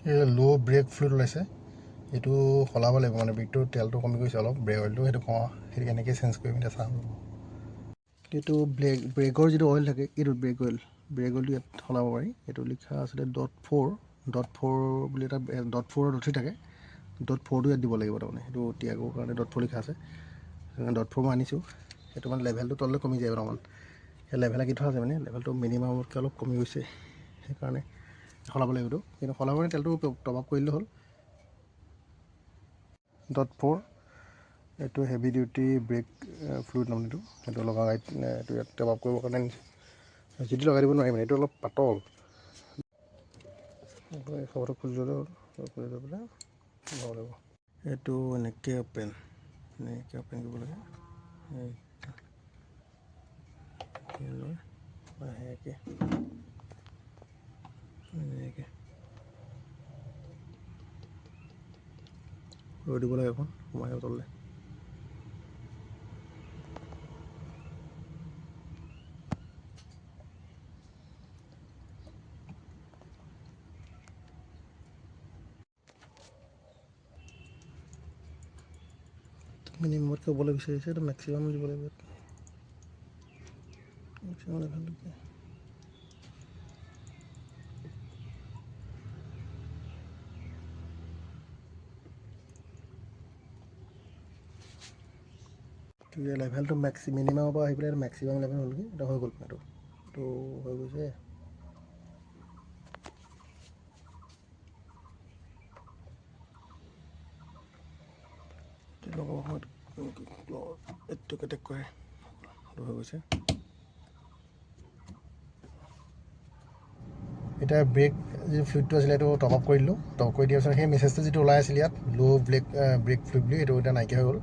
এই লো brake fluid ওলাইছে, এইটো সলাব লাগিব মানে ব্ৰেকটো তেলটো কমি গৈছে অলপ, ব্ৰেক অইলটো সেইটো কেনেকৈ চেঞ্জ কৰিম এতিয়া চাম। এইটো ব্ৰেকৰ যিটো অইল থাকে, এইটো ব্ৰেক অইলটো ইয়াত সলাব পাৰি। এইটো লিখা আছিলে .4 বুলি এটা .4 নথি থাকে, .4টো ইয়াত দিব লাগিব তাৰমানে। সেইটো টিয়াগোৰ কাৰণে .4 লিখা আছে, .4 মই আনিছোঁ। সেইটো মানে লেভেলটো তললৈ কমি যায় অলপমান, সেই লেভেল আঁকি থোৱা আছে মানে, লেভেলটো মিনিমামতকৈ অলপ কমি গৈছে, সেইকাৰণে সলাব লাগিব। এইটো কিন্তু সলাব মানে তেলটো টপ আপ কৰিলে হ'ল। .4 এইটো হেভি ডিউটি ব্ৰেক ফ্লুইড নাম, সেইটো লগাই এইটো ইয়াত টপ আপ কৰিবৰ কাৰণে যিটো লগাই দিব নোৱাৰি মানে, এইটো অলপ পাতল। খবৰটো খুলি ল'লে হ'ল, খুলি লৈ পেলাই লগাব লাগিব। এইটো এনেকৈ অপেন কৰিব লাগে, লাহেকৈ এনেকৈ ৰৈ দিব লাগে, এখন সোমাই তললৈ। মিনিমামত ক'বলৈ বিচাৰিছে, এইটো মেক্সিমাম দিব লাগিব, মেক্সিমাম লেভেললৈকে। লেভেলটো মিনিমামৰ পৰা আহি পেলাই মেক্সিমাম লেভেল হ'লগৈ, এটা হৈ গ'ল। এইটো হৈ গৈছে। লগাব সময়ত এইটো কেটেক কৰে, হৈ গৈছে। এতিয়া ব্ৰেক যিটো ফ্লুইডটো আছিলে এইটো টপ আপ কৰি দিলোঁ। টপ কৰি দিয়াৰ পিছত সেই মেছেজটো যিটো ওলাই আছিলে ইয়াত ল' ব্ৰেক ফ্লুইড বুলি, এইটো এতিয়া নাইকিয়া হৈ গ'ল।